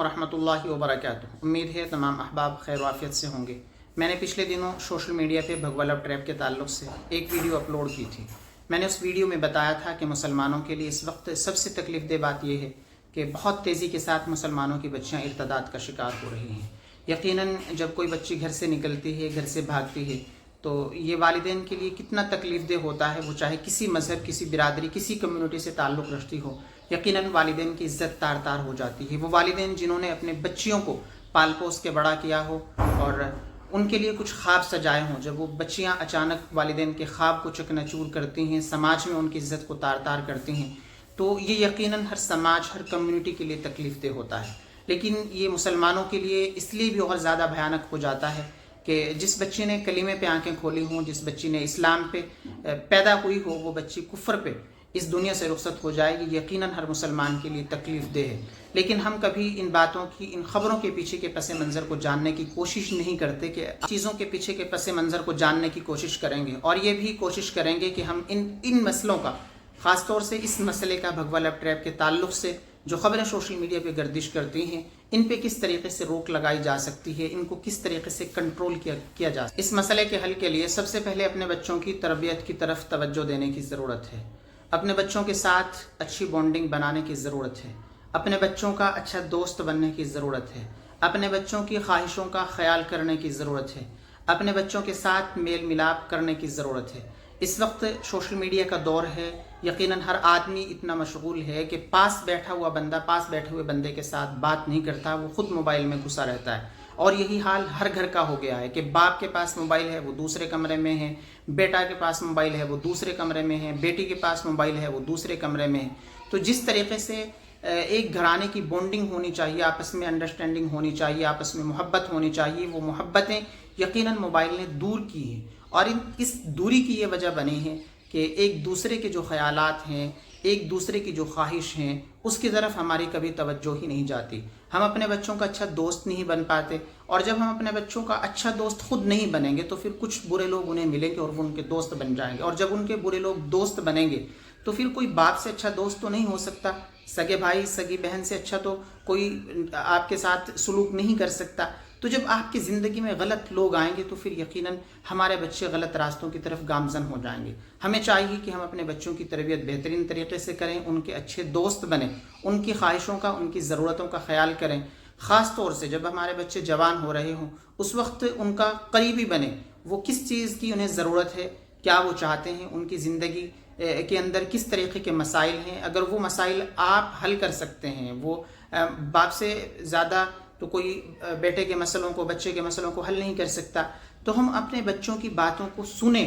वरहमतुल्लाहि वबरकातुहू। उम्मीद है तमाम अहबाब खैर वाफियत से होंगे। मैंने पिछले दिनों सोशल मीडिया पे भगवा लव ट्रैप के ताल्लुक़ से एक वीडियो अपलोड की थी। मैंने उस वीडियो में बताया था कि मुसलमानों के लिए इस वक्त सबसे तकलीफ़ दह बात यह है कि बहुत तेज़ी के साथ मुसलमानों की बच्चियाँ इर्तदाद का शिकार हो रही हैं। यकीनन जब कोई बच्ची घर से निकलती है, घर से भागती है, तो ये वालिदैन के लिए कितना तकलीफ़ दह होता है, वो चाहे किसी मज़हब, किसी बिरादरी, किसी कम्युनिटी से ताल्लुक़ रखती हो। यकीनन वालिदैन की इज़्ज़त तार तार हो जाती है। वो वालिदैन जिन्होंने अपने बच्चियों को पाल पोस के बड़ा किया हो और उनके लिए कुछ ख्वाब सजाए हों, जब वो बच्चियां अचानक वालिदैन के ख्वाब को चकनाचूर करती हैं, समाज में उनकी इज़्ज़त को तार तार करती हैं, तो ये यकीनन हर समाज, हर कम्युनिटी के लिए तकलीफ़ दह होता है। लेकिन ये मुसलमानों के लिए इसलिए भी और ज़्यादा भयानक हो जाता है कि जिस बच्ची ने कलीमे पे आंखें खोली हों, जिस बच्ची ने इस्लाम पे पैदा हुई हो, वो बच्ची कुफ्र पे इस दुनिया से रुखसत हो जाएगी, यकीनन हर मुसलमान के लिए तकलीफ़ दह है। लेकिन हम कभी इन बातों की, इन ख़बरों के पीछे के पस मंज़र को जानने की कोशिश नहीं करते कि चीज़ों के पीछे के पस मंज़र को जानने की कोशिश करेंगे और ये भी कोशिश करेंगे कि हम इन मसलों का, ख़ास तौर से इस मसले का भगवा लव ट्रैप के ताल्लुक़ से जो ख़बरें सोशल मीडिया पे गर्दिश करती हैं, इन पे किस तरीके से रोक लगाई जा सकती है, इनको किस तरीके से कंट्रोल किया जा सकता है। इस मसले के हल के लिए सबसे पहले अपने बच्चों की तरबियत की तरफ तवज्जो देने की ज़रूरत है। अपने बच्चों के साथ अच्छी बॉन्डिंग बनाने की ज़रूरत है। अपने बच्चों का अच्छा दोस्त बनने की ज़रूरत है। अपने बच्चों की ख्वाहिशों का ख्याल करने की ज़रूरत है। अपने बच्चों के साथ मेल मिलाप करने की ज़रूरत है। इस वक्त सोशल मीडिया का दौर है, यकीनन हर आदमी इतना मशगूल है कि पास बैठे हुए बंदे के साथ बात नहीं करता, वो खुद मोबाइल में घुसा रहता है। और यही हाल हर घर का हो गया है कि बाप के पास मोबाइल है, वो दूसरे कमरे में है, बेटा के पास मोबाइल है, वो दूसरे कमरे में है, बेटी के पास मोबाइल है, वो दूसरे कमरे में है। तो जिस तरीके से एक घराने की बॉन्डिंग होनी चाहिए, आपस में अंडरस्टैंडिंग होनी चाहिए, आपस में मोहब्बत होनी चाहिए, वो मोहब्बतें यकीनन मोबाइल ने दूर की हैं। और इस दूरी की ये वजह बनी है कि एक दूसरे के जो ख़यालात हैं, एक दूसरे की जो ख्वाहिश हैं, उसकी तरफ हमारी कभी तवज्जो ही नहीं जाती। हम अपने बच्चों का अच्छा दोस्त नहीं बन पाते, और जब हम अपने बच्चों का अच्छा दोस्त खुद नहीं बनेंगे तो फिर कुछ बुरे लोग उन्हें मिलेंगे और वो उनके दोस्त बन जाएंगे। और जब उनके बुरे लोग दोस्त बनेंगे तो फिर कोई बाप से अच्छा दोस्त तो नहीं हो सकता, सगे भाई सगी बहन से अच्छा तो कोई आपके साथ सुलूक नहीं कर सकता। तो जब आपकी ज़िंदगी में गलत लोग आएंगे तो फिर यकीनन हमारे बच्चे गलत रास्तों की तरफ गामजन हो जाएंगे। हमें चाहिए कि हम अपने बच्चों की तरबियत बेहतरीन तरीके से करें, उनके अच्छे दोस्त बने, उनकी ख्वाहिशों का, उनकी ज़रूरतों का ख्याल करें। ख़ास तौर से जब हमारे बच्चे जवान हो रहे हों, उस वक्त उनका करीबी बने। वो किस चीज़ की उन्हें ज़रूरत है, क्या वो चाहते हैं, उनकी ज़िंदगी के अंदर किस तरीके के मसाइल हैं, अगर वो मसाइल आप हल कर सकते हैं, वो बाप से ज़्यादा तो कोई बेटे के मसलों को, बच्चे के मसलों को हल नहीं कर सकता, तो हम अपने बच्चों की बातों को सुने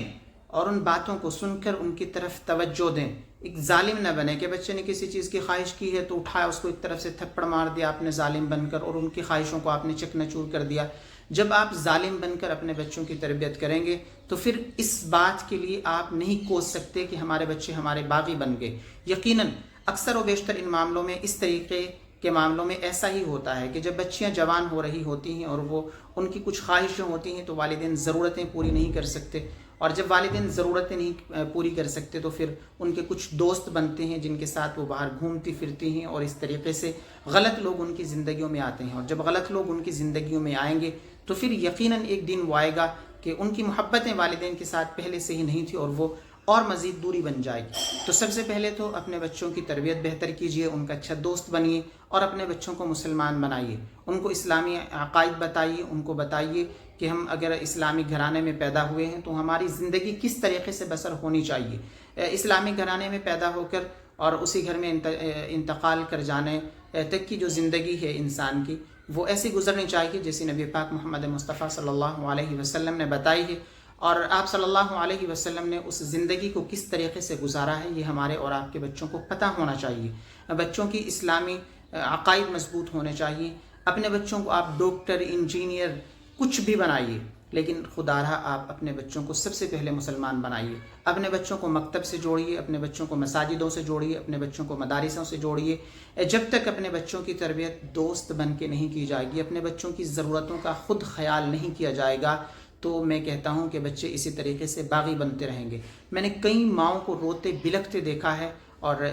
और उन बातों को सुनकर उनकी तरफ तवज्जो दें। एक जालिम न बने कि बच्चे ने किसी चीज़ की ख्वाहिश की है तो उठाया, उसको एक तरफ से थप्पड़ मार दिया आपने जालिम बनकर, और उनकी ख्वाहिशों को आपने चकनाचूर कर दिया। जब आप जालिम बनकर अपने बच्चों की तरबियत करेंगे तो फिर इस बात के लिए आप नहीं कोस सकते कि हमारे बच्चे हमारे बागी बन गए। यकीनन अक्सर व बेशतर इन मामलों में, इस तरीके के मामलों में ऐसा ही होता है कि जब बच्चियां जवान हो रही होती हैं और वो उनकी कुछ ख्वाहिशें होती हैं तो वालिदैन ज़रूरतें पूरी नहीं कर सकते, और जब वालिदैन ज़रूरतें नहीं पूरी कर सकते तो फिर उनके कुछ दोस्त बनते हैं जिनके साथ वो बाहर घूमती फिरती हैं, और इस तरीके से गलत लोग उनकी ज़िंदगियों में आते हैं। और जब गलत लोग उनकी ज़िंदगियों में आएंगे तो फिर यकीनन एक दिन वो आएगा कि उनकी मोहब्बतें वालिदैन के साथ पहले से ही नहीं थी और वो और मज़ीद दूरी बन जाएगी। तो सबसे पहले तो अपने बच्चों की तरबियत बेहतर कीजिए, उनका अच्छा दोस्त बनिए और अपने बच्चों को मुसलमान बनाइए। उनको इस्लामी अक़ाइद बताइए, उनको बताइए कि हम अगर इस्लामी घराने में पैदा हुए हैं तो हमारी ज़िंदगी किस तरीके से बसर होनी चाहिए। इस्लामी घराने में पैदा होकर और उसी घर में इंतकाल कर जाने तक की जो ज़िंदगी है इंसान की, वो ऐसी गुजरनी चाहिए जैसे नबी पाक मोहम्मद मुस्तफ़ा सल्लल्लाहु अलैहि वसल्लम ने बताई है। और आप सल्लल्लाहु अलैहि वसल्लम ने उस ज़िंदगी को किस तरीके से गुजारा है, ये हमारे और आपके बच्चों को पता होना चाहिए। बच्चों की इस्लामी अक़ाइद मजबूत होने चाहिए। अपने बच्चों को आप डॉक्टर, इंजीनियर कुछ भी बनाइए, लेकिन खुदारा आप अपने बच्चों को सबसे पहले मुसलमान बनाइए। अपने बच्चों को मकतब से जोड़िए, अपने बच्चों को मसाजिदों से जोड़िए, अपने बच्चों को मदारिसों से जोड़िए। जब तक अपने बच्चों की तरबियत दोस्त बन के नहीं की जाएगी, अपने बच्चों की ज़रूरतों का खुद ख्याल नहीं किया जाएगा, तो मैं कहता हूँ कि बच्चे इसी तरीके से बागी बनते रहेंगे। मैंने कई माँओं को रोते बिलखते देखा है और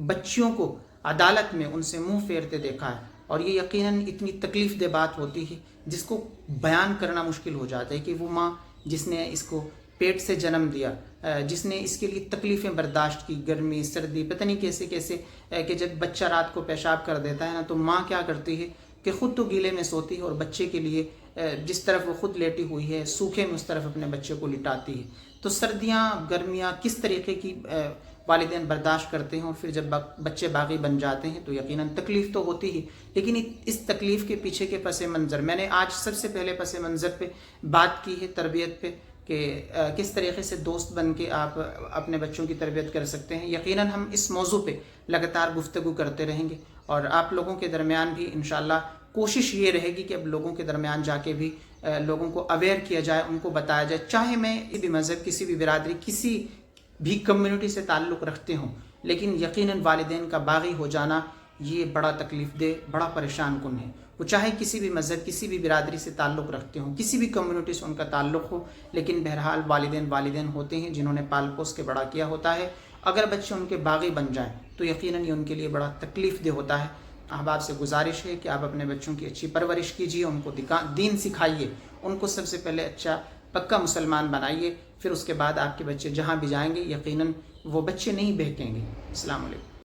बच्चियों को अदालत में उनसे मुंह फेरते देखा है। اور یہ یقیناً اتنی تکلیف دہ بات ہوتی ہے جس کو بیان کرنا مشکل ہو جاتا ہے کہ وہ ماں جس نے اس کو پیٹ سے جنم دیا، جس نے اس کے لیے تکلیفیں برداشت کی، گرمی سردی پتہ نہیں کیسے کیسے، کہ جب بچہ رات کو پیشاب کر دیتا ہے نا تو ماں کیا کرتی ہے کہ خود تو گیلے میں سوتی ہے اور بچے کے لیے جس طرف وہ خود لیٹی ہوئی ہے سوکھے میں اس طرف اپنے بچے کو لٹاتی ہے۔ تو سردیاں گرمیاں کس طریقے کی والدین برداشت کرتے ہیں، اور پھر جب بچے باغی بن جاتے ہیں تو یقیناً تکلیف تو ہوتی ہی، لیکن اس تکلیف کے پیچھے کے پس منظر میں نے آج سب سے پہلے پس منظر پہ بات کی ہے، تربیت پہ، کہ کس طریقے سے دوست بن کے آپ اپنے بچوں کی تربیت کر سکتے ہیں۔ یقیناً ہم اس موضوع پہ لگاتار گفتگو کرتے رہیں گے، اور آپ لوگوں کے درمیان بھی انشاءاللہ کوشش یہ رہے گی کہ اب لوگوں کے درمیان جا کے بھی لوگوں کو اویئر کیا جائے، ان کو بتایا جائے، چاہے میں کسی بھی مذہب، کسی بھی برادری، کسی بھی کمیونٹی سے تعلق رکھتے ہوں، لیکن یقیناً والدین کا باغی ہو جانا یہ بڑا تکلیف دہ، بڑا پریشان کن ہے۔ وہ چاہے کسی بھی مذہب، کسی بھی برادری سے تعلق رکھتے ہوں، کسی بھی کمیونٹی سے ان کا تعلق ہو، لیکن بہرحال والدین ہوتے ہیں جنہوں نے پال پوس کے بڑا کیا ہوتا ہے۔ اگر بچے ان کے باغی بن جائیں تو یقیناً یہ ان کے لیے بڑا تکلیف دہ ہوتا ہے۔ احباب سے گزارش ہے کہ آپ اپنے بچوں کی اچھی پرورش کیجیے، ان کو دین سکھائیے، ان کو سب سے پہلے اچھا پکا مسلمان بنائیے، پھر اس کے بعد آپ کے بچے جہاں بھی جائیں گے یقیناً وہ بچے نہیں بہکیں گے۔ السلام علیکم۔